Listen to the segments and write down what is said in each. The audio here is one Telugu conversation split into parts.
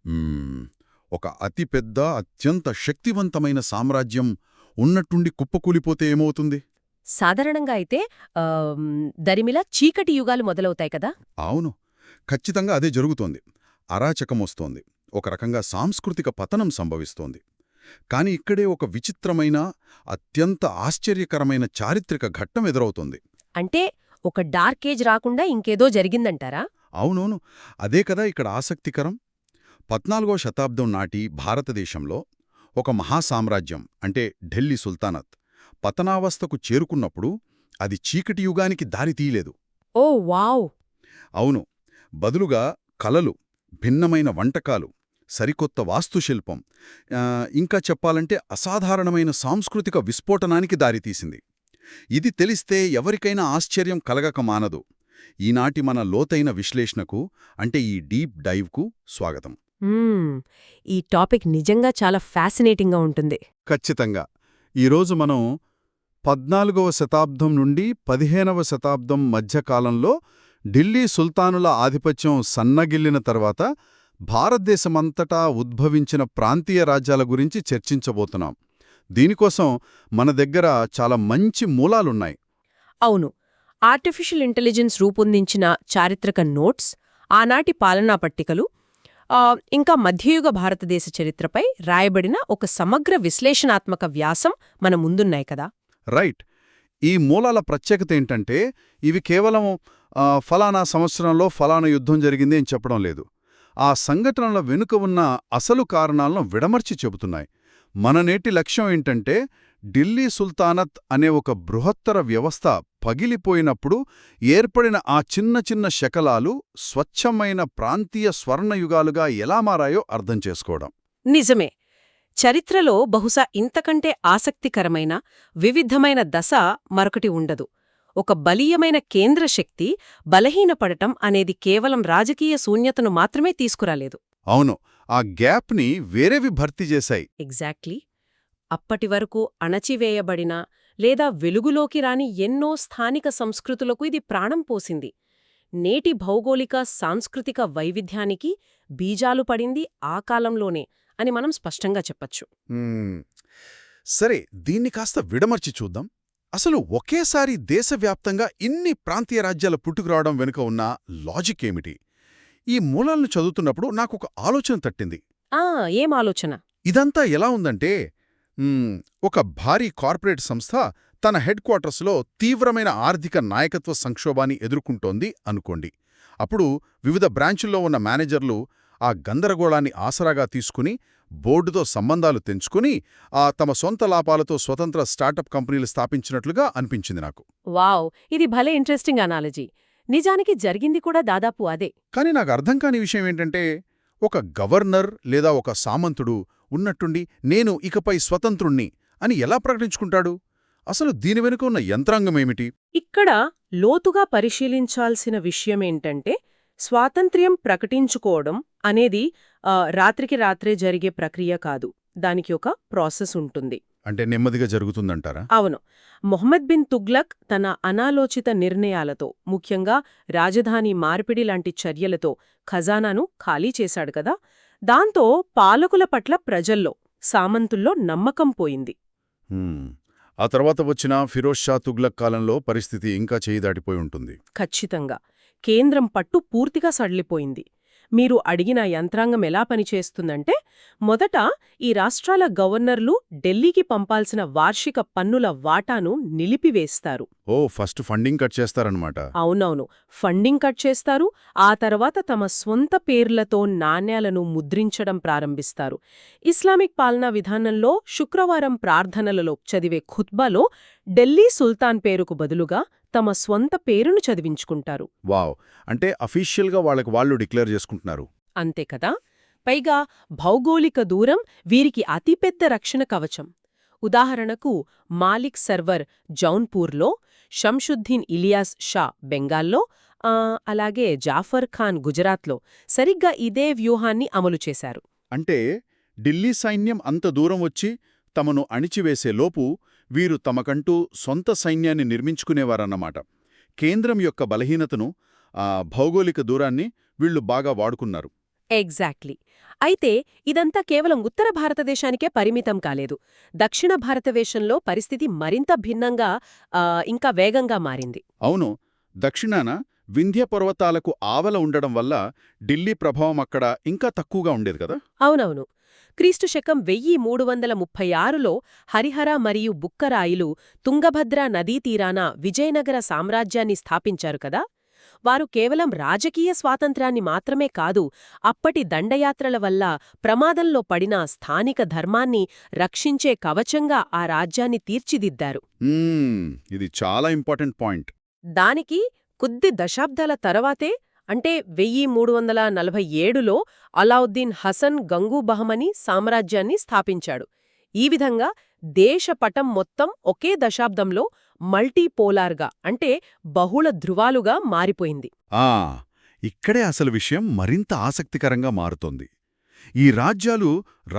మ్మ్. ఒక అతిపెద్ద అత్యంత శక్తివంతమైన సామ్రాజ్యం ఉన్నట్టుండి కుప్పకూలిపోతే ఏమవుతుంది? సాధారణంగా అయితే దరిమిలా చీకటి యుగాలు మొదలవుతాయి కదా. అవును, ఖచ్చితంగా అదే జరుగుతోంది. అరాచకమొస్తోంది. ఒక రకంగా సాంస్కృతిక పతనం సంభవిస్తోంది. కాని ఇక్కడే ఒక విచిత్రమైన, అత్యంత ఆశ్చర్యకరమైన చారిత్రక ఘట్టం ఎదురవుతోంది. అంటే ఒక డార్క్ ఏజ్ రాకుండా ఇంకేదో జరిగిందంటారా? అవునవును, అదే కదా ఇక్కడ ఆసక్తికరం. 14వ శతాబ్దం నాటి భారతదేశంలో ఒక మహాసామ్రాజ్యం అంటే ఢిల్లీ సుల్తానత్ పతనావస్థకు చేరుకున్నప్పుడు అది చీకటి యుగానికి దారితీయలేదు. ఓ వావ్! అవును, బదులుగా కలలు, భిన్నమైన వంటకాలు, సరికొత్త వాస్తుశిల్పం, ఇంకా చెప్పాలంటే అసాధారణమైన సాంస్కృతిక విస్ఫోటనానికి దారితీసింది. ఇది తెలిస్తే ఎవరికైనా ఆశ్చర్యం కలగక మానదు. ఈనాటి మన లోతైన విశ్లేషణకు, అంటే ఈ డీప్ డైవ్కు స్వాగతం. ఈ టాపిక్ నిజంగా చాలా ఫ్యాసినేటింగ్గా ఉంటుంది. ఖచ్చితంగా. ఈరోజు మనం 14వ శతాబ్దం నుండి 15వ శతాబ్దం మధ్యకాలంలో ఢిల్లీ సుల్తానుల ఆధిపత్యం సన్నగిల్లిన తర్వాత భారతదేశమంతటా ఉద్భవించిన ప్రాంతీయ రాజ్యాల గురించి చర్చించబోతున్నాం. దీనికోసం మన దగ్గర చాలా మంచి మూలాలున్నాయి. అవును, ఆర్టిఫిషియల్ ఇంటెలిజెన్స్ రూపొందించిన చారిత్రక నోట్స్, ఆనాటి పాలనా పట్టికలు, ఇంకా మధ్యయుగ భారతదేశ చరిత్రపై రాయబడిన ఒక సమగ్ర విశ్లేషణాత్మక వ్యాసం మన ముందున్నాయి కదా. రైట్. ఈ మూలాల ప్రత్యేకత ఏంటంటే ఇవి కేవలం ఫలానా సంవత్సరంలో ఫలానా యుద్ధం జరిగింది అని చెప్పడం లేదు. ఆ సంఘటనల వెనుక ఉన్న అసలు కారణాలను విడమర్చి చెబుతున్నాయి. మన నేటి లక్ష్యం ఏంటంటే ఢిల్లీ సుల్తానత్ అనే ఒక బృహత్తర వ్యవస్థ పగిలిపోయినప్పుడు ఏర్పడిన ఆ చిన్న చిన్న శకలాలు స్వచ్ఛమైన ప్రాంతీయ స్వర్ణయుగాలుగా ఎలా మారాయో అర్థం చేసుకోవడం. నిజమే. చరిత్రలో బహుశా ఇంతకంటే ఆసక్తికరమైన, వివిధమైన దశ మరొకటి ఉండదు. ఒక బలీయమైన కేంద్రశక్తి బలహీనపడటం అనేది కేవలం రాజకీయ శూన్యతను మాత్రమే తీసుకురాలేదు. అవును, ఆ గ్యాప్ని వేరేవి భర్తీ చేశాయి. ఎగ్జాక్ట్లీ. అప్పటివరకు అణచివేయబడిన లేదా వెలుగులోకి రాని ఎన్నో స్థానిక సంస్కృతులకు ఇది ప్రాణం పోసింది. నేటి భౌగోళిక సాంస్కృతిక వైవిధ్యానికి బీజాలు పడింది ఆ కాలంలోనే అని మనం స్పష్టంగా చెప్పచ్చు. సరే, దీన్ని కాస్త విడమర్చి చూద్దాం. అసలు ఒకేసారి దేశవ్యాప్తంగా ఇన్ని ప్రాంతీయ రాజ్యాల పుట్టుకురావడం వెనుక ఉన్న లాజిక్ ఏమిటి? ఈ మూలాలను చదువుతున్నప్పుడు నాకొక ఆలోచన తట్టింది. ఏం ఆలోచన? ఇదంతా ఎలా ఉందంటే, ఒక భారీ కార్పొరేట్ సంస్థ తన హెడ్ క్వార్టర్స్లో తీవ్రమైన ఆర్థిక నాయకత్వ సంక్షోభాన్ని ఎదుర్కొంటోంది అనుకోండి. అప్పుడు వివిధ బ్రాంచుల్లో ఉన్న మేనేజర్లు ఆ గందరగోళాన్ని ఆసరాగా తీసుకుని బోర్డుతో సంబంధాలు తెంచుకుని తమ సొంత లాభాలతో స్వతంత్ర స్టార్టప్ కంపెనీలు స్థాపించినట్లుగా అనిపించింది నాకు. వావ్, ఇది భలే ఇంట్రెస్టింగ్ అనాలజీ. నిజానికి జరిగింది కూడా దాదాపు అదే. కానీ నాకు అర్థం కాని విషయం ఏంటంటే, ఒక గవర్నర్ లేదా ఒక సామంతుడు ఉన్నట్టుండి నేను ఇకపై స్వతంత్రుణ్ణి అని ఎలా ప్రకటించుకుంటాడు? అసలు దీని వెనుక ఉన్న యంత్రాంగమేమిటి? ఇక్కడ లోతుగా పరిశీలించాల్సిన విషయమేంటంటే, స్వాతంత్ర్యం ప్రకటించుకోవడం అనేది రాత్రికి రాత్రే జరిగే ప్రక్రియ కాదు. దానికి ఒక ప్రాసెస్ ఉంటుంది. అంటే నెమ్మదిగా జరుగుతుందంటారా? అవును. మొహమ్మద్ బిన్ తుగ్లక్ తన అనాలోచిత నిర్ణయాలతో, ముఖ్యంగా రాజధాని మార్పిడి లాంటి చర్యలతో ఖజానాను ఖాళీ చేశాడు కదా. దాంతో పాలకుల పట్ల ప్రజల్లో, సామంతుల్లో నమ్మకం పోయింది. ఆ తర్వాత వచ్చిన ఫిరోజ్ షా తుగ్లక్ కాలంలో పరిస్థితి ఇంకా చేయి దాటిపోయి ఉంటుంది. ఖచ్చితంగా. కేంద్రం పట్టు పూర్తిగా సడలిపోయింది. మీరు అడిగిన యంత్రాంగం ఎలా పనిచేస్తుందంటే, మొదట ఈ రాష్ట్రాల గవర్నర్లు ఢిల్లీకి పంపాల్సిన వార్షిక పన్నుల వాటాను నిలిపివేస్తారు. ఫస్ట్ ఫండింగ్ కట్ చేస్తారన్నమాట. అవునవును, ఫండింగ్ కట్ చేస్తారు. ఆ తర్వాత తమ స్వంత పేర్లతో నాణ్యాలను ముద్రించడం ప్రారంభిస్తారు. ఇస్లామిక్ పాలనా విధానంలో శుక్రవారం ప్రార్థనలలో చదివే ఖుత్బాలో ఢిల్లీ సుల్తాన్ పేరుకు బదులుగా తమ స్వంత పేరును చదివించుకుంటారు. వావ్, అంటే అఫీషియల్గా వాళ్ళు డిక్లేర్ చేసుకుంటున్నారు. అంతే కదా. పైగా భౌగోళిక దూరం వీరికి అతిపెద్ద రక్షణ కవచం. ఉదాహరణకు మాలిక్ సర్వర్ జౌన్పూర్లో, షంషుద్దీన్ ఇలియాస్ షా బెంగాల్లో, అలాగే జాఫర్ ఖాన్ గుజరాత్లో సరిగ్గా ఇదే వ్యూహాన్ని అమలు చేశారు. అంటే ఢిల్లీ సైన్యం అంత దూరం వచ్చి తమను అణిచివేసేలోపు వీరు తమకంటూ సొంత సైన్యాన్ని నిర్మించుకునేవారన్నమాట. కేంద్రం యొక్క బలహీనతను, భౌగోళిక దూరాన్ని వీళ్లు బాగా వాడుకున్నారు. ఎగ్జాక్ట్లీ. అయితే ఇదంతా కేవలం ఉత్తర భారతదేశానికే పరిమితం కాలేదు. దక్షిణ భారతదేశంలో పరిస్థితి మరింత భిన్నంగా ఇంకా వేగంగా మారింది. అవును, దక్షిణాన వింధ్య పర్వతాలకు ఆవల ఉండడం వల్ల ఢిల్లీ ప్రభావం అక్కడ ఇంకా తక్కువగా ఉండేది కదా. అవునవును. క్రీస్తు శకం 1336లో హరిహర మరియు బుక్కరాయిలు తుంగభద్ర నదీతీరాన విజయనగర సామ్రాజ్యాన్ని స్థాపించారు కదా. వారు కేవలం రాజకీయ స్వాతంత్ర్యాన్ని మాత్రమే కాదు, అప్పటి దండయాత్రల వల్ల ప్రమాదంలో పడిన స్థానిక ధర్మాన్ని రక్షించే కవచంగా ఆ రాజ్యాన్ని తీర్చిదిద్దారు. ఇది చాలా ఇంపార్టెంట్ పాయింట్. దానికి కొద్ది దశాబ్దాల తర్వాతే, అంటే 1347లో అలావుద్దీన్ హసన్ గంగు బహమనీ సామ్రాజ్యాన్ని స్థాపించాడు. ఈ విధంగా దేశపటం మొత్తం ఒకే దశాబ్దంలో మల్టీపోలార్గా, అంటే బహుళ ధృవాలుగా మారిపోయింది. ఇక్కడే అసలు విషయం మరింత ఆసక్తికరంగా మారుతోంది. ఈ రాజ్యాలు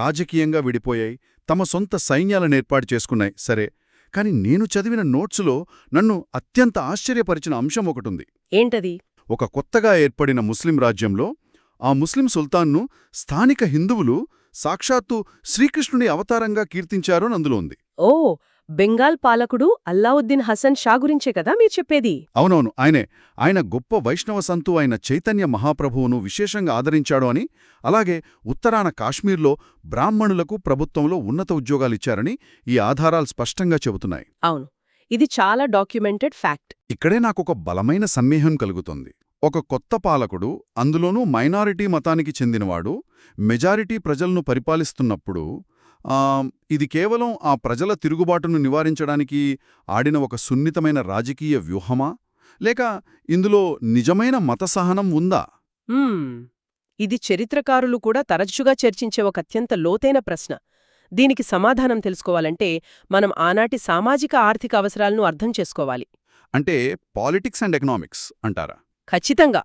రాజకీయంగా విడిపోయాయి, తమ సొంత సైన్యాలనేర్పాటు చేసుకున్నాయి సరే, కాని నేను చదివిన నోట్సులో నన్ను అత్యంత ఆశ్చర్యపరిచిన అంశం ఒకటుంది. ఏంటది? ఒక కొత్తగా ఏర్పడిన ముస్లిం రాజ్యంలో ఆ ముస్లిం సుల్తాన్ను స్థానిక హిందువులు సాక్షాత్తు శ్రీకృష్ణుని అవతారంగా కీర్తించారు అని అందులో ఉంది. ఓ, బెంగాల్ పాలకుడు అల్లావుద్దీన్ హసన్ షా గురించే కదా మీరు చెప్పేది? అవునవును, ఆయన గొప్ప వైష్ణవ సంతు అయిన చైతన్య మహాప్రభువును విశేషంగా ఆదరించాడు అని, అలాగే ఉత్తరాన కాశ్మీర్లో బ్రాహ్మణులకు ప్రభుత్వంలో ఉన్నత ఉద్యోగాలిచ్చారని ఈ ఆధారాలు స్పష్టంగా చెబుతున్నాయి. అవును, ఇది చాలా డాక్యుమెంటెడ్ ఫ్యాక్ట్. ఇక్కడే నాకొక బలమైన సందేహం కలుగుతుంది. ఒక కొత్త పాలకుడు, అందులోనూ మైనారిటీ మతానికి చెందినవాడు, మెజారిటీ ప్రజలను పరిపాలిస్తున్నప్పుడు ఇది కేవలం ఆ ప్రజల తిరుగుబాటును నివారించడానికి ఆడిన ఒక సున్నితమైన రాజకీయ వ్యూహమా, లేక ఇందులో నిజమైన మత సహనం ఉందా? ఇది చరిత్రకారులు కూడా తరచుగా చర్చించే ఒక అత్యంత లోతైన ప్రశ్న. దీనికి సమాధానం తెలుసుకోవాలంటే మనం ఆనాటి సామాజిక ఆర్థిక అవసరాలను అర్థం చేసుకోవాలి. అంటే పాలిటిక్స్ అండ్ ఎకనామిక్స్ అంటారా? ఖచ్చితంగా.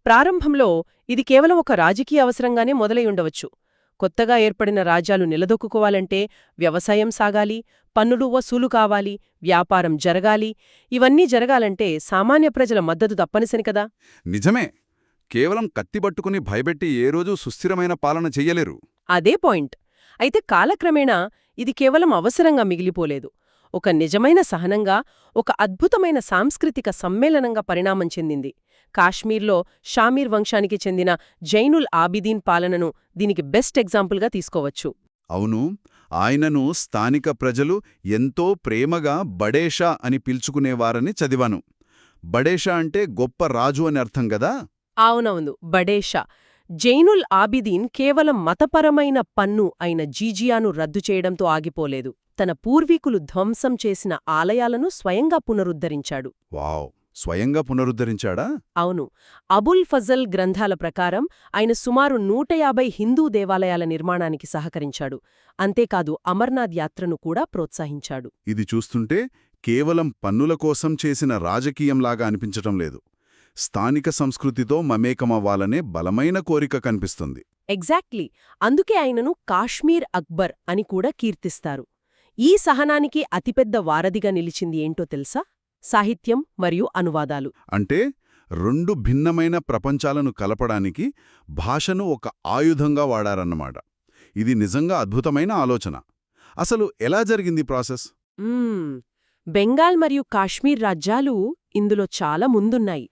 ప్రారంభంలో ఇది కేవలం ఒక రాజకీయ అవసరంగానే మొదలై ఉండవచ్చు. కొత్తగా ఏర్పడిన రాజ్యాలు నిలదొక్కుకోవాలంటే వ్యవసాయం సాగాలి, పన్నులు వసూలు కావాలి, వ్యాపారం జరగాలి. ఇవన్నీ జరగాలంటే సామాన్య ప్రజల మద్దతు తప్పనిసరి కదా. నిజమే. కేవలం కత్తిబట్టుకుని భయపెట్టి ఏ రోజూ సుస్థిరమైన పాలన చెయ్యలేరు. అదే పాయింట్. అయితే కాలక్రమేణా ఇది కేవలం అవసరంగా మిగిలిపోలేదు. ఒక నిజమైన సహనంగా, ఒక అద్భుతమైన సాంస్కృతిక సమ్మేళనంగా పరిణామం చెందింది. కాశ్మీర్లో షామీర్ వంశానికి చెందిన జైనుల్ ఆబిదీన్ పాలనను దీనికి బెస్ట్ ఎగ్జాంపుల్గా తీసుకోవచ్చు. అవును, ఆయనను స్థానిక ప్రజలు ఎంతో ప్రేమగా బడేషా అని పిలుచుకునేవారని చదివాను. బడేషా అంటే గొప్ప రాజు అని అర్థం గదా. అవునవును, బడేషా. జైనుల్ ఆబిదీన్ కేవలం మతపరమైన పన్ను అయిన జీజియాను రద్దు చేయడంతో ఆగిపోలేదు. తన పూర్వీకులు ధ్వంసం చేసిన ఆలయాలను స్వయంగా పునరుద్ధరించాడు. వావ్, స్వయంగా పునరుద్ధరించాడా? అవును. అబుల్ ఫజల్ గ్రంథాల ప్రకారం ఆయన సుమారు 150 హిందూ దేవాలయాల నిర్మాణానికి సహకరించాడు. అంతేకాదు అమర్నాథ్ యాత్రను కూడా ప్రోత్సహించాడు. ఇది చూస్తుంటే కేవలం పన్నుల కోసం చేసిన రాజకీయంలాగా అనిపించటం లేదు. స్థానిక సంస్కృతితో మమేకమవ్వాలనే బలమైన కోరిక కనిపిస్తుంది. ఎగ్జాక్ట్లీ. అందుకే ఆయనను కాశ్మీర్ అక్బర్ అని కూడా కీర్తిస్తారు. ఈ సహనానికి అతిపెద్ద వారధిగా నిలిచింది ఏంటో తెలుసా? సాహిత్యం మరియు అనువాదాలు. అంటే రెండు భిన్నమైన ప్రపంచాలను కలపడానికి భాషను ఒక ఆయుధంగా వాడారన్నమాట. ఇది నిజంగా అద్భుతమైన ఆలోచన. అసలు ఎలా జరిగింది ప్రాసెస్? బెంగాల్ మరియు కాశ్మీర్ రాజ్యాలు ఇందులో చాలా ముందున్నాయి.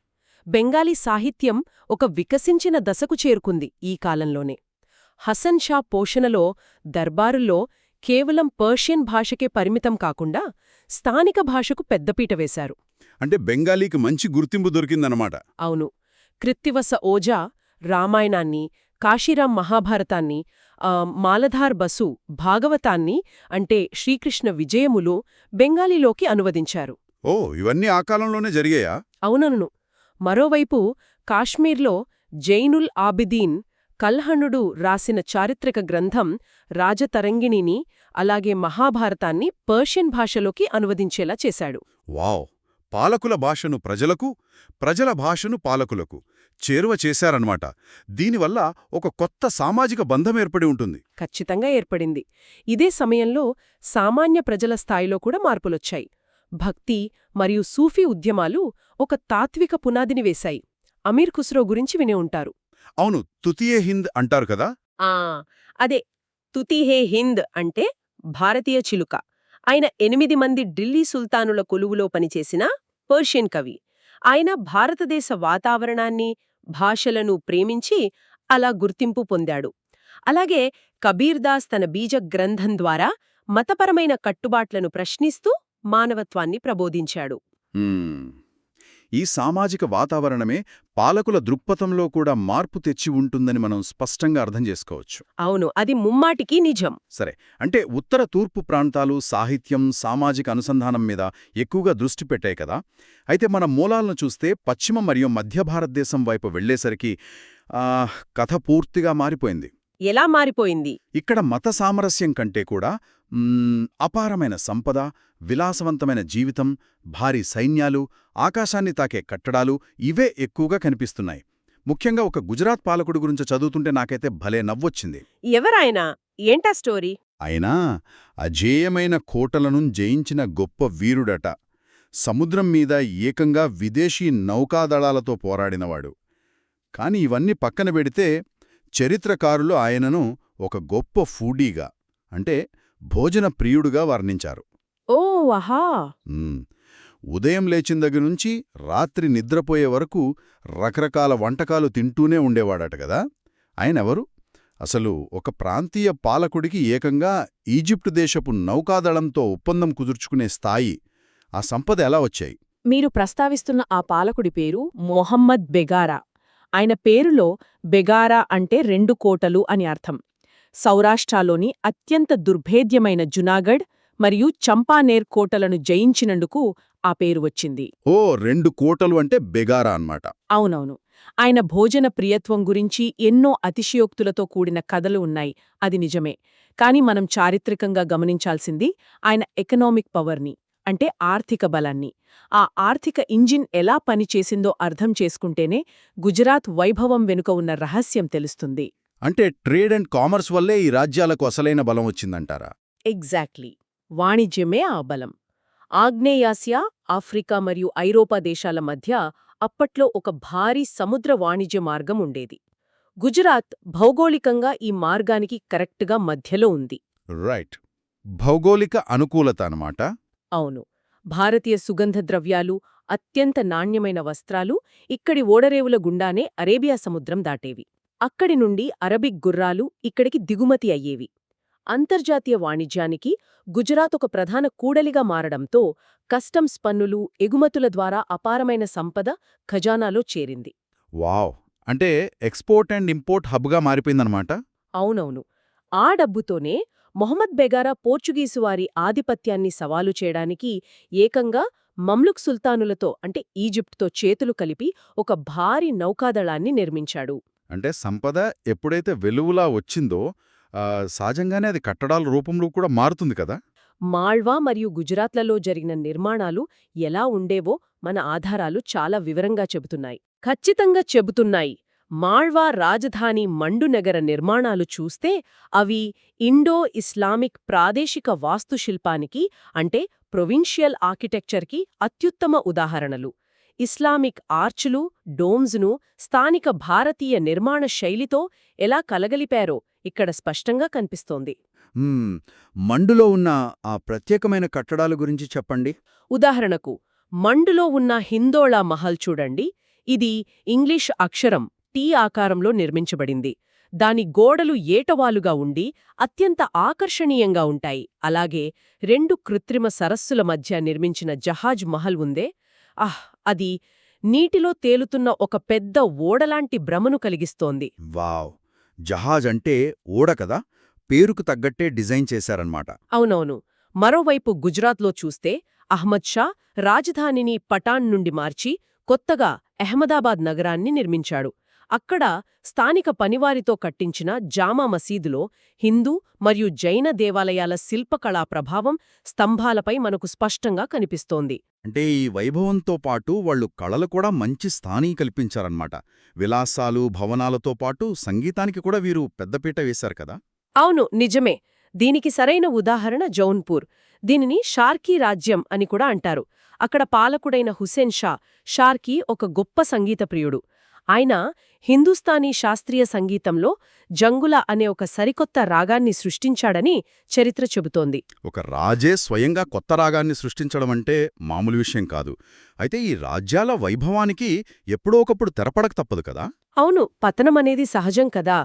బెంగాలీ సాహిత్యం ఒక వికసించిన దశకు చేరుకుంది ఈ కాలంలోనే. హసన్ షా పోషణలో దర్బారుల్లో కేవలం పర్షియన్ భాషకే పరిమితం కాకుండా స్థానిక భాషకు పెద్దపీట వేశారు. అంటే బెంగాలీకి మంచి గుర్తింపు దొరికిందన్నమాట. అవును. కృత్తివస ఓజా రామాయణాన్ని, కాశీరాం మహాభారతాన్ని, మాలధార్ బసు భాగవతాన్ని, అంటే శ్రీకృష్ణ విజయములు బెంగాలీలోకి అనువదించారు. ఓ, ఇవన్నీ ఆ కాలంలోనే జరిగాయా? అవునను. మరోవైపు కాశ్మీర్లో జైనుల్ ఆబిదీన్ కల్హణుడు రాసిన చారిత్రక గ్రంథం రాజతరంగిణిని, అలాగే మహాభారతాన్ని పర్షియన్ భాషలోకి అనువదించేలా చేశాడు. వావ్, పాలకుల భాషను ప్రజలకు, ప్రజల భాషను పాలకులకు చేరువ చేశారన్నమాట. దీనివల్ల ఒక కొత్త సామాజిక బంధం ఏర్పడి ఉంటుంది. ఖచ్చితంగా ఏర్పడింది. ఇదే సమయంలో సామాన్య ప్రజల స్థాయిలో కూడా మార్పులొచ్చాయి. భక్తి మరియు సూఫీ ఉద్యమాలు ఒక తాత్విక పునాదిని వేశాయి. అమీర్ ఖుస్రో గురించి వినే ఉంటారు. అవును, తుతియే హింద్ అంటారు కదా. ఆ అదే తుతిహే హింద్ అంటే భారతీయ చిలుక. ఆయన 8 మంది ఢిల్లీ సుల్తానుల కొలువులో పనిచేసిన పర్షియన్ కవి. ఆయన భారతదేశ వాతావరణాన్ని, భాషలను ప్రేమించి అలా గుర్తింపు పొందాడు. అలాగే కబీర్దాస్ తన బీజ గ్రంథం ద్వారా మతపరమైన కట్టుబాట్లను ప్రశ్నిస్తూ మానవత్వాన్ని ప్రబోధించాడు. హ్మ్. ఈ సామాజిక వాతావరణమే పాలకుల దృక్పథంలో కూడా మార్పు తెచ్చి ఉంటుందని మనం స్పష్టంగా అర్థం చేసుకోవచ్చు. అవును, అది ముమ్మాటికి నిజం. సరే, అంటే ఉత్తర తూర్పు ప్రాంతాలు సాహిత్యం, సామాజిక అనుసంధానం మీద ఎక్కువగా దృష్టి పెట్టాయి కదా. అయితే మన మూలాలను చూస్తే పశ్చిమ మరియు మధ్య భారతదేశం వైపు వెళ్లేసరికి కథ పూర్తిగా మారిపోయింది. ఎలా మారిపోయింది? ఇక్కడ మత సామరస్యం కంటే కూడా అపారమైన సంపద, విలాసవంతమైన జీవితం, భారీ సైన్యాలు, ఆకాశాన్ని తాకే కట్టడాలు ఇవే ఎక్కువగా కనిపిస్తున్నాయి. ముఖ్యంగా ఒక గుజరాత్ పాలకుడి గురించి చదువుతుంటే నాకైతే భలే నవ్వొచ్చింది. ఎవరాయనా? ఏంటా స్టోరీ? అయినా అజేయమైన కోటలను జయించిన గొప్ప వీరుడట. సముద్రం మీద ఏకంగా విదేశీ నౌకాదళాలతో పోరాడినవాడు. కాని ఇవన్నీ పక్కన పెడితే చరిత్రకారులు ఆయనను ఒక గొప్ప ఫూడీగా, అంటే భోజన ప్రియుడుగా వర్ణించారు. ఓ వహా! ఉదయం లేచిన దగ్గర నుంచి రాత్రి నిద్రపోయే వరకు రకరకాల వంటకాలు తింటూనే ఉండేవాడట కదా. ఆయనెవరు? అసలు ఒక ప్రాంతీయ పాలకుడికి ఏకంగా ఈజిప్టు దేశపు నౌకాదళంతో ఒప్పందం కుదుర్చుకునే స్థాయి, ఆ సంపద ఎలా వచ్చాయి? మీరు ప్రస్తావిస్తున్న ఆ పాలకుడి పేరు మొహమ్మద్ బెగారా. ఆయన పేరులో బెగారా అంటే 2 కోటలు అని అర్థం. సౌరాష్ట్రలోని అత్యంత దుర్భేద్యమైన జునాగఢ్ మరియు చంపానేర్ కోటలను జయించినందుకు ఆ పేరు వచ్చింది. ఓ, 2 కోటలు అంటే బెగారా అన్నమాట. అవునవును. ఆయన భోజన ప్రియత్వం గురించి ఎన్నో అతిశయోక్తులతో కూడిన కథలు ఉన్నాయి, అది నిజమే. కాని మనం చారిత్రకంగా గమనించాల్సింది ఆయన ఎకనామిక్ పవర్ని, అంటే ఆర్థిక బలాన్ని. ఆ ఆర్థిక ఇంజిన్ ఎలా పనిచేసిందో అర్థం చేసుకుంటేనే గుజరాత్ వైభవం వెనుక ఉన్న రహస్యం తెలుస్తుంది. అంటే ట్రేడ్ అండ్ కామర్స్ వల్లే ఈ రాజ్యాలకు అసలైన బలం వచ్చిందంటారా? ఎగ్జాక్ట్లీ. వాణిజ్యమే ఆ బలం. ఆగ్నేయాసియా, ఆఫ్రికా మరియు ఐరోపా దేశాల మధ్య అప్పట్లో ఒక భారీ సముద్ర వాణిజ్య మార్గం ఉండేది. గుజరాత్ భౌగోళికంగా ఈ మార్గానికి కరెక్ట్గా మధ్యలో ఉంది. రైట్, భౌగోళిక అనుకూలత అన్నమాట. అవును. భారతీయ సుగంధ ద్రవ్యాలు, అత్యంత నాణ్యమైన వస్త్రాలు ఇక్కడి ఓడరేవుల గుండానే అరేబియా సముద్రం దాటేవి. అక్కడి నుండి అరబిక్ గుర్రాలు ఇక్కడికి దిగుమతి అయ్యేవి. అంతర్జాతీయ వాణిజ్యానికి గుజరాత్ ఒక ప్రధాన కూడలిగా మారడంతో కస్టమ్స్ పన్నులు, ఎగుమతుల ద్వారా అపారమైన సంపద ఖజానాలో చేరింది. వావ్, అంటే ఎక్స్పోర్ట్ అండ్ ఇంపోర్ట్ హబ్గా మారిపోయిందన్నమాట. అవునవును. ఆ డబ్బుతోనే మొహమ్మద్ బెగారా పోర్చుగీసువారి ఆధిపత్యాన్ని సవాలు చేయడానికి ఏకంగా మమ్లుక్ సుల్తానులతో, అంటే ఈజిప్ట్తో చేతులు కలిపి ఒక భారీ నౌకాదళాన్ని నిర్మించాడు. అంటే సంపద ఎప్పుడైతే వెలువలా వచ్చిందో సహజంగానే అది కట్టడాల రూపంలో కూడా మారుతుంది కదా. మాళ్వా మరియు గుజరాత్లలో జరిగిన నిర్మాణాలు ఎలా ఉండేవో మన ఆధారాలు చాలా వివరంగా చెబుతున్నాయి. ఖచ్చితంగా చెబుతున్నాయి. మాళ్వా రాజధాని మండునగర నిర్మాణాలు చూస్తే అవి ఇండో ఇస్లామిక్ ప్రాదేశిక వాస్తుశిల్పానికి, అంటే ప్రొవిన్షియల్ ఆర్కిటెక్చర్కి అత్యుత్తమ ఉదాహరణలు. ఇస్లామిక్ ఆర్చులు, డోమ్స్ను స్థానిక భారతీయ నిర్మాణ శైలితో ఎలా కలగలిపారో ఇక్కడ స్పష్టంగా కనిపిస్తోంది. మండులో ఉన్న ఆ ప్రత్యేకమైన కట్టడాల గురించి చెప్పండి. ఉదాహరణకు మండులో ఉన్న హిందోళా మహల్ చూడండి. ఇది ఇంగ్లీష్ అక్షరం టీ ఆకారంలో నిర్మించబడింది. దాని గోడలు ఏటవాలుగా ఉండి అత్యంత ఆకర్షణీయంగా ఉంటాయి. అలాగే 2 కృత్రిమ సరస్సుల మధ్య నిర్మించిన జహాజ్ మహల్ ఉందే, అది నీటిలో తేలుతున్న ఒక పెద్ద ఓడలాంటి భ్రమను కలిగిస్తోంది. వావ్, జహాజ్ అంటే ఓడ కదా, పేరుకు తగ్గట్టే డిజైన్ చేశారన్నమాట. అవునవును. మరోవైపు గుజరాత్లో చూస్తే అహ్మద్ షా రాజధానిని పటాన్ నుండి మార్చి కొత్తగా అహ్మదాబాద్ నగరాన్ని నిర్మించాడు. అక్కడ స్థానిక పనివారితో కట్టించిన జామా మసీదులో హిందూ మరియు జైన దేవాలయాల శిల్పకళా ప్రభావం స్తంభాలపై మనకు స్పష్టంగా కనిపిస్తోంది. అంటే ఈ వైభవంతో పాటు వాళ్లు కళలు కూడా మంచి స్థానీ కల్పించారన్నమాట. విలాసాలు, భవనాలతో పాటు సంగీతానికి కూడా వీరు పెద్దపీట వేశారు కదా. అవును, నిజమే. దీనికి సరైన ఉదాహరణ జౌన్పూర్. దీనిని షార్కీ రాజ్యం అని కూడా అంటారు. అక్కడ పాలకుడైన హుసేన్ షా, షార్కీ ఒక గొప్ప సంగీత ప్రియుడు. ఆయన హిందూస్థానీ శాస్త్రీయ సంగీతంలో జంగుల అనే ఒక సరికొత్త రాగాన్ని సృష్టించాడని చరిత్ర చెబుతోంది. ఒక రాజే స్వయంగా కొత్త రాగాన్ని సృష్టించడమంటే మామూలు విషయం కాదు. అయితే ఈ రాజ్యాల వైభవానికి ఎప్పుడో ఒకప్పుడు తెరపడక తప్పదు కదా. అవును, పతనమనేది సహజం కదా.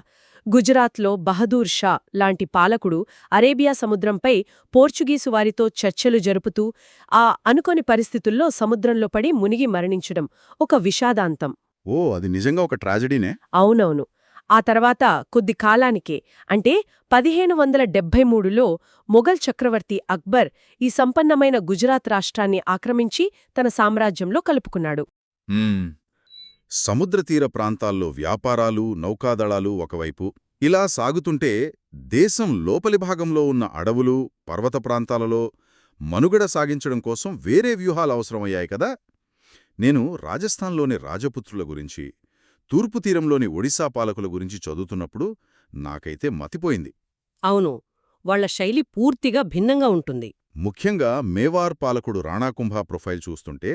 గుజరాత్లో బహదూర్ షా లాంటి పాలకుడు అరేబియా సముద్రంపై పోర్చుగీసు వారితో చర్చలు జరుపుతూ అనుకోని పరిస్థితుల్లో సముద్రంలో పడి మునిగి మరణించడం ఒక విషాదాంతం. ఓ, అది నిజంగా ఒక ట్రాజడీనే. అవునవును. ఆ తర్వాత కొద్ది కాలానికే అంటే 1573లో మొఘల్ చక్రవర్తి అక్బర్ ఈ సంపన్నమైన గుజరాత్ రాష్ట్రాన్ని ఆక్రమించి తన సామ్రాజ్యంలో కలుపుకున్నాడు. సముద్రతీర ప్రాంతాల్లో వ్యాపారాలు, నౌకాదళాలు ఒకవైపు ఇలా సాగుతుంటే దేశం లోపలి భాగంలో ఉన్న అడవులు, పర్వత ప్రాంతాలలో మనుగడ సాగించడం కోసం వేరే వ్యూహాలు అవసరమయ్యాయి కదా. నేను రాజస్థాన్లోని రాజపుత్రుల గురించి, తూర్పు తీరంలోని ఒడిశా పాలకుల గురించి చదువుతున్నప్పుడు నాకైతే మతిపోయింది. అవును, వాళ్ల శైలి పూర్తిగా భిన్నంగా ఉంటుంది. ముఖ్యంగా మేవార్ పాలకుడు రాణాకుంభా ప్రొఫైల్ చూస్తుంటే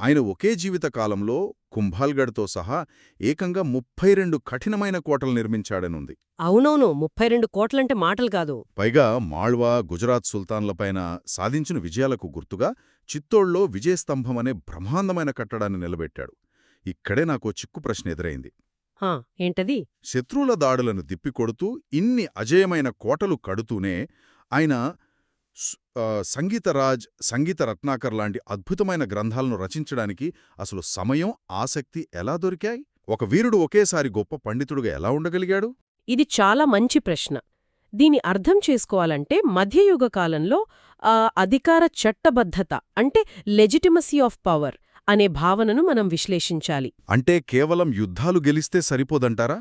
ఆయన ఒకే జీవిత కాలంలో కుంభాల్గఢ్తో సహా ఏకంగా 32 కఠినమైన కోటలు నిర్మించాడనుంది. అవునవును, 32 కోట్లంటే మాటలు కాదు. పైగా మాళ్వా, గుజరాత్ సుల్తాన్లపైన సాధించిన విజయాలకు గుర్తుగా చిత్తోడ్లో విజయస్తంభం అనే బ్రహ్మాండమైన కట్టడాన్ని నిలబెట్టాడు. ఇక్కడే నాకో చిక్కు ప్రశ్న ఎదురైంది. ఏంటది? శత్రువుల దాడులను తిప్పికొడుతూ ఇన్ని అజేయమైన కోటలు కడుతూనే ఆయన సంగీతరాజ్, సంగీత రత్నాకర్ లాంటి అద్భుతమైన గ్రంథాలను రచించడానికి అసలు సమయం, ఆసక్తి ఎలా దొరికాయి? ఒక వీరుడు ఒకేసారి గొప్ప పండితుడుగా ఎలా ఉండగలిగాడు? ఇది చాలా మంచి ప్రశ్న. దీని అర్థం చేసుకోవాలంటే మధ్యయుగ కాలంలో అధికార చట్టబద్ధత అంటే లెజిటిమసీ ఆఫ్ పవర్ అనే భావనను మనం విశ్లేషించాలి. అంటే కేవలం యుద్ధాలు గెలిస్తే సరిపోదంటారా?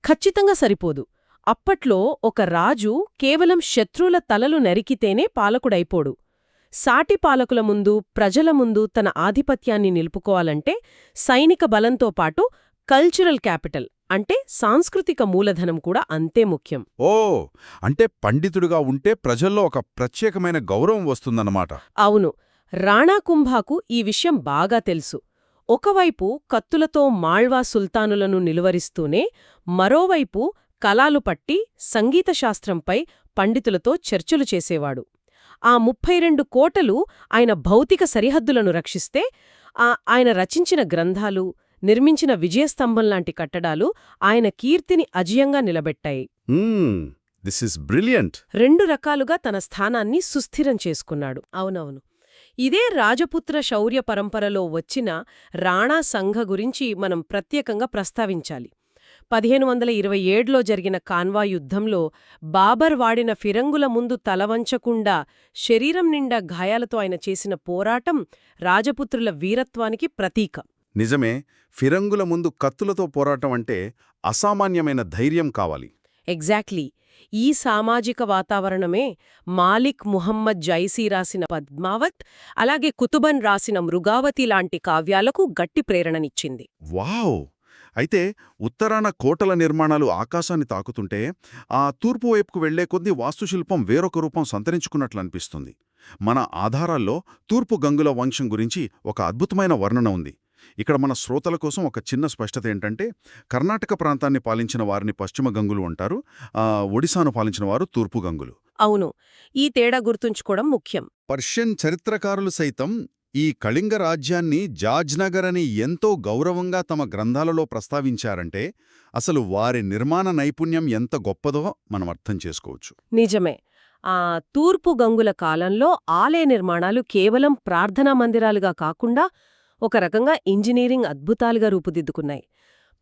ఖచ్చితంగా సరిపోదు. అప్పట్లో ఒక రాజు కేవలం శత్రువుల తలలు నరికితేనే పాలకుడైపోడు. సాటి పాలకుల ముందు, ప్రజల ముందు తన ఆధిపత్యాన్ని నిలుపుకోవాలంటే సైనిక బలంతో పాటు కల్చరల్ క్యాపిటల్ అంటే సాంస్కృతిక మూలధనం కూడా అంతే ముఖ్యం. ఓ, అంటే పండితుడుగా ఉంటే ప్రజల్లో ఒక ప్రత్యేకమైన గౌరవం వస్తుందన్నమాట. అవును, రాణాకుంభాకు ఈ విషయం బాగా తెలుసు. ఒకవైపు కత్తులతో మాళ్వా సుల్తానులను నిలువరిస్తూనే మరోవైపు కలాలు పట్టి సంగీత శాస్త్రంపై పండితులతో చర్చలు చేసేవాడు. ఆ 32 కోటలు ఆయన భౌతిక సరిహద్దులను రక్షిస్తే ఆయన రచించిన గ్రంథాలు, నిర్మించిన విజయస్తంభంలాంటి కట్టడాలు ఆయన కీర్తిని అజేయంగా నిలబెట్టాయి. This is brilliant. 2 రకాలుగా తన స్థానాన్ని సుస్థిరం చేసుకున్నాడు. అవునవును. ఇదే రాజపుత్ర శౌర్య పరంపరలో వచ్చిన రాణా సంఘ గురించి మనం ప్రత్యేకంగా ప్రస్తావించాలి. 1527లో జరిగిన కాన్వా యుద్ధంలో బాబర్ వాడిన ఫిరంగుల ముందు తలవంచకుండా శరీరం నిండా గాయాలతో ఆయన చేసిన పోరాటం రాజపుత్రుల వీరత్వానికి ప్రతీక. నిజమే, ఫిరంగుల ముందు కత్తులతో పోరాటం అంటే అసామాన్యమైన ధైర్యం కావాలి. ఎగ్జాక్ట్లీ. ఈ సామాజిక వాతావరణమే మాలిక్ ముహమ్మద్ జైసీ రాసిన పద్మావత్, అలాగే కుతుబన్ రాసిన మృగావతి లాంటి కావ్యాలకు గట్టి ప్రేరణనిచ్చింది. వావ్! అయితే ఉత్తరాన కోటల నిర్మాణాలు ఆకాశాన్ని తాకుతుంటే ఆ తూర్పు వైపుకు వెళ్లే కొద్దీ వాస్తుశిల్పం వేరొక రూపం సంతరించుకున్నట్లు అనిపిస్తుంది. మన ఆధారాల్లో తూర్పు గంగుల వంశం గురించి ఒక అద్భుతమైన వర్ణన ఉంది. ఇక్కడ మన శ్రోతల కోసం ఒక చిన్న స్పష్టత ఏంటంటే, కర్ణాటక ప్రాంతాన్ని పాలించిన వారిని పశ్చిమ గంగులు అంటారు, ఒడిశాను పాలించిన వారు తూర్పు గంగులు. అవును, ఈ తేడా గుర్తుంచుకోవడం ముఖ్యం. పర్షియన్ చరిత్రకారులు సైతం ఈ కళింగ రాజ్యాన్ని జాజ్నగర్ అని ఎంతో గౌరవంగా తమ గ్రంథాలలో ప్రస్తావించారంటే అసలు వారి నిర్మాణ నైపుణ్యం ఎంత గొప్పదో మనం అర్థం చేసుకోవచ్చు. నిజమే. తూర్పు గంగుల కాలంలో ఆలయ నిర్మాణాలు కేవలం ప్రార్థనా మందిరాలుగా కాకుండా ఒక రకంగా ఇంజనీరింగ్ అద్భుతాలుగా రూపుదిద్దుకున్నాయి.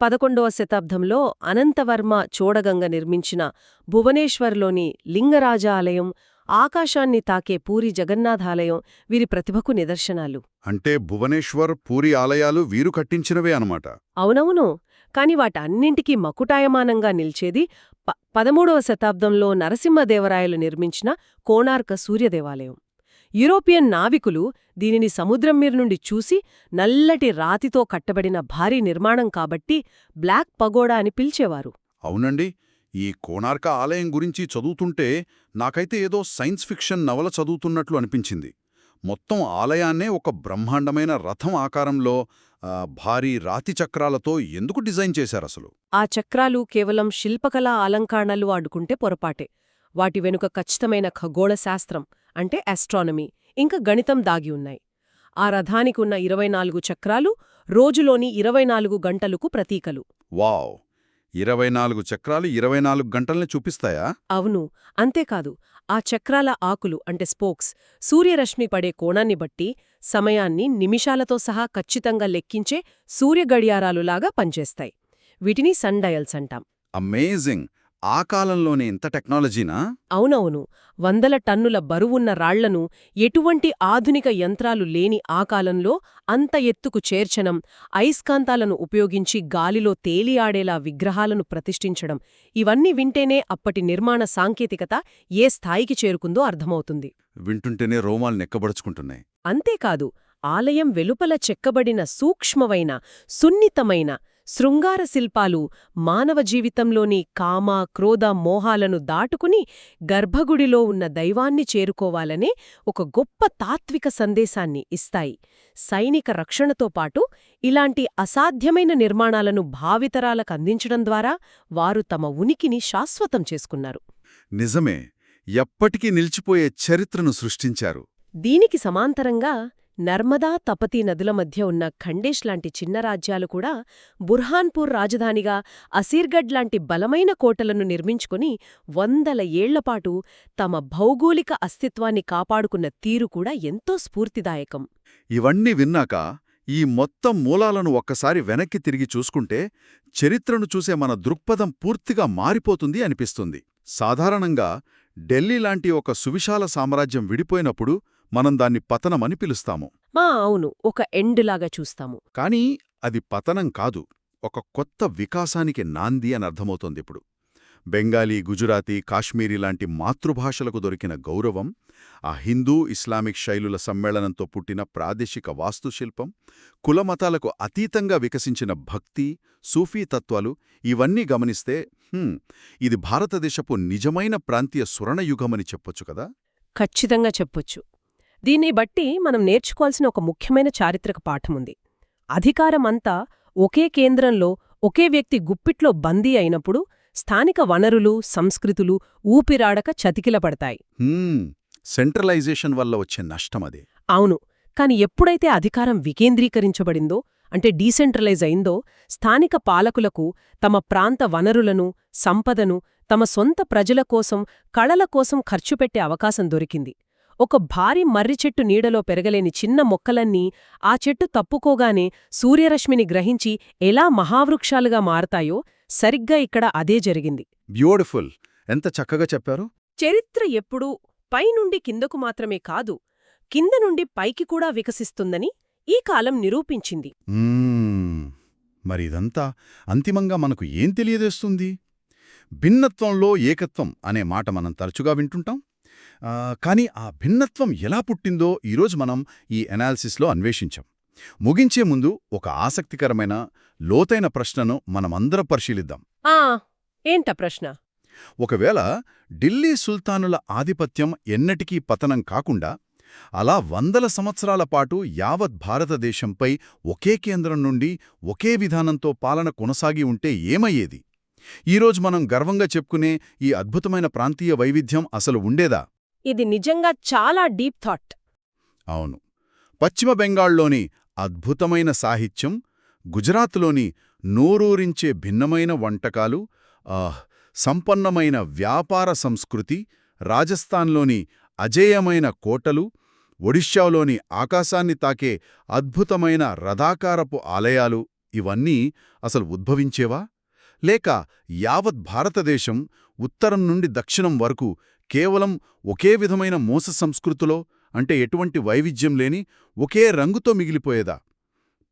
11వ శతాబ్దంలో అనంతవర్మ చోడగంగ నిర్మించిన భువనేశ్వర్లోని లింగరాజ ఆలయం, ఆకాశాన్ని తాకే పూరి జగన్నాథాలయం వీరి ప్రతిభకు నిదర్శనాలు. అంటే భువనేశ్వర్, పూరి ఆలయాలు వీరు కట్టించినవే అనమాట. అవునవును. కాని వాటన్నింటికీ మకుటాయమానంగా నిల్చేది 13వ శతాబ్దంలో నరసింహదేవరాయలు నిర్మించిన కోణార్క సూర్యదేవాలయం. యూరోపియన్ నావికులు దీనిని సముద్రం మీద నుండి చూసి నల్లటి రాతితో కట్టబడిన భారీ నిర్మాణం కాబట్టి బ్లాక్ పగోడా అని పిలిచేవారు. అవునండి, ఈ కోణార్క ఆలయం గురించి చదువుతుంటే నాకైతే ఏదో సైన్స్ ఫిక్షన్ నవల చదువుతున్నట్లు అనిపించింది. మొత్తం ఆలయాన్నే ఒక బ్రహ్మాండమైన రథం ఆకారంలో భారీ రాతి చక్రాలతో ఎందుకు డిజైన్ చేశారసలు? ఆ చక్రాలు కేవలం శిల్పకళా అలంకరణలు ఆడుకుంటే పొరపాటే. వాటి వెనుక ఖచ్చితమైన ఖగోళ శాస్త్రం అంటే ఆస్ట్రానమీ ఇంకా గణితం దాగి ఉన్నాయి. ఆ రథానికి ఉన్న 24 చక్రాలు రోజులోని 24 గంటలకు ప్రతీకలు. వావ్! 24 చక్రాలు 24 గంటల్ని చూపిస్తాయా? అవును. అంతేకాదు, ఆ చక్రాల ఆకులు అంటే స్పోక్స్ సూర్యరశ్మి పడే కోణాన్ని బట్టి సమయాన్ని నిమిషాలతో సహా ఖచ్చితంగా లెక్కించే సూర్యగడియారాలులాగా పనిచేస్తాయి. వీటిని సన్ డయల్స్ అంటాం. అమేజింగ్! ఆ కాలంలోనే ఇంత టెక్నాలజీనా? అవునవును. 100 టన్నుల బరువున్న రాళ్లను ఎటువంటి ఆధునిక యంత్రాలు లేని ఆ కాలంలో అంత ఎత్తుకు చేర్చడం, అయస్కాంతాలను ఉపయోగించి గాలిలో తేలియాడేలా విగ్రహాలను ప్రతిష్ఠించడం, ఇవన్నీ వింటేనే అప్పటి నిర్మాణ సాంకేతికత ఏ స్థాయికి చేరుకుందో అర్థమవుతుంది. వింటుంటేనే రోమాలు నెక్కబడుచుకుంటున్నాయి. అంతేకాదు, ఆలయం వెలుపల చెక్కబడిన సూక్ష్మమైన, సున్నితమైన శృంగార శిల్పాలు మానవ జీవితంలోని కామ, క్రోధ, మోహాలను దాటుకుని గర్భగుడిలో ఉన్న దైవాన్ని చేరుకోవాలనే ఒక గొప్ప తాత్విక సందేశాన్ని ఇస్తాయి. సైనిక రక్షణతో పాటు ఇలాంటి అసాధ్యమైన నిర్మాణాలను భావితరాలకు అందించడం ద్వారా వారు తమ ఉనికిని శాశ్వతం చేసుకున్నారు. నిజమే, ఎప్పటికీ నిలిచిపోయే చరిత్రను సృష్టించారు. దీనికి సమాంతరంగా నర్మదా, తపతీ నదుల మధ్య ఉన్న ఖండేష్ లాంటి చిన్న రాజ్యాలు కూడా బుర్హాన్పూర్ రాజధానిగా అసీర్గఢ్ లాంటి బలమైన కోటలను నిర్మించుకుని 100 ఏళ్లపాటు తమ భౌగోళిక అస్తిత్వాన్ని కాపాడుకున్న తీరు కూడా ఎంతో స్ఫూర్తిదాయకం. ఇవన్నీ విన్నాక ఈ మొత్తం మూలాలను ఒక్కసారి వెనక్కి తిరిగి చూసుకుంటే చరిత్రను చూసే మన దృక్పథం పూర్తిగా మారిపోతుంది అనిపిస్తుంది. సాధారణంగా ఢిల్లీ లాంటి ఒక సువిశాల సామ్రాజ్యం విడిపోయినప్పుడు మనం దాన్ని పతనమని పిలుస్తాము. అవును, ఒక ఎండ్లాగా చూస్తాము. కానీ అది పతనం కాదు, ఒక కొత్త వికాసానికి నాంది అని అర్థమవుతోందిప్పుడు. బెంగాలీ, గుజరాతీ, కాశ్మీరీ లాంటి మాతృభాషలకు దొరికిన గౌరవం, ఆ హిందూ, ఇస్లామిక్ శైలుల సమ్మేళనంతో పుట్టిన ప్రాదేశిక వాస్తుశిల్పం, కులమతాలకు అతీతంగా వికసించిన భక్తి, సూఫీ తత్వాలు ఇవన్నీ గమనిస్తే ఇది భారతదేశపు నిజమైన ప్రాంతీయ స్వర్ణయుగమని చెప్పొచ్చు కదా? ఖచ్చితంగా చెప్పొచ్చు. దీన్ని బట్టి మనం నేర్చుకోవాల్సిన ఒక ముఖ్యమైన చారిత్రక పాఠముంది. అధికారమంతా ఒకే కేంద్రంలో ఒకే వ్యక్తి గుప్పిట్లో బందీ అయినప్పుడు స్థానిక వనరులు, సంస్కృతులు ఊపిరాడక చతికిలపడతాయి. సెంట్రలైజేషన్ వల్ల వచ్చే నష్టమదే. అవును. కాని ఎప్పుడైతే అధికారం వికేంద్రీకరించబడిందో, అంటే డీసెంట్రలైజ్ అయిందో, స్థానిక పాలకులకు తమ ప్రాంత వనరులను, సంపదను తమ సొంత ప్రజల కోసం, కళల కోసం ఖర్చుపెట్టే అవకాశం దొరికింది. ఒక భారీ మర్రిచెట్టు నీడలో పెరగలేని చిన్న మొక్కలన్నీ ఆ చెట్టు తప్పుకోగానే సూర్యరశ్మిని గ్రహించి ఎలా మహావృక్షాలుగా మారతాయో సరిగ్గా ఇక్కడ అదే జరిగింది. బ్యూటిఫుల్! ఎంత చక్కగా చెప్పారు. చరిత్ర ఎప్పుడూ పైనుండి కిందకు మాత్రమే కాదు, కింద నుండి పైకి కూడా వికసిస్తుందని ఈ కాలం నిరూపించింది. మరి ఇదంతా అంతిమంగా మనకు ఏం తెలియజేస్తుంది? భిన్నత్వంలో ఏకత్వం అనే మాట మనం తరచుగా వింటుంటాం. కానీ ఆ భిన్నత్వం ఎలా పుట్టిందో ఈరోజు మనం ఈ ఎనాలిసిస్లో అన్వేషించాం. ముగించే ముందు ఒక ఆసక్తికరమైన, లోతైన ప్రశ్నను మనమందరం పరిశీలిద్దాం. ఏంట ప్రశ్న? ఒకవేళ ఢిల్లీ సుల్తానుల ఆధిపత్యం ఎన్నటికీ పతనం కాకుండా అలా 100 సంవత్సరాల పాటు యావత్ భారతదేశంపై ఒకే కేంద్రం నుండి ఒకే విధానంతో పాలన కొనసాగి ఉంటే ఏమయ్యేది? ఈరోజు మనం గర్వంగా చెప్పుకునే ఈ అద్భుతమైన ప్రాంతీయ వైవిధ్యం అసలు ఉండేదా? ఇది నిజంగా చాలా డీప్ థాట్. అవును. పశ్చిమ బెంగాల్లోని అద్భుతమైన సాహిత్యం, గుజరాత్లోని నోరూరించే భిన్నమైన వంటకాలు, సంపన్నమైన వ్యాపార సంస్కృతి, రాజస్థాన్లోని అజేయమైన కోటలు, ఒడిషాలోని ఆకాశాన్ని తాకే అద్భుతమైన రథాకారపు ఆలయాలు ఇవన్నీ అసలు ఉద్భవించేవా? లేక యావత్ భారతదేశం ఉత్తరం నుండి దక్షిణం వరకు కేవలం ఒకే విధమైన మోస సంస్కృతిలో, అంటే ఎటువంటి వైవిధ్యం లేని ఒకే రంగుతో మిగిలిపోయేదా?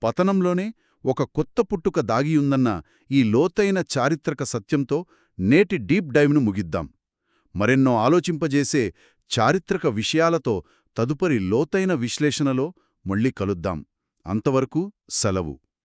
పతనంలోనే ఒక కొత్త పుట్టుక దాగియుందన్న ఈ లోతైన చారిత్రక సత్యంతో నేటి డీప్ డైవ్ను ముగిద్దాం. మరెన్నో ఆలోచింపజేసే చారిత్రక విషయాలతో తదుపరి లోతైన విశ్లేషణలో మళ్ళీ కలుద్దాం. అంతవరకు సెలవు.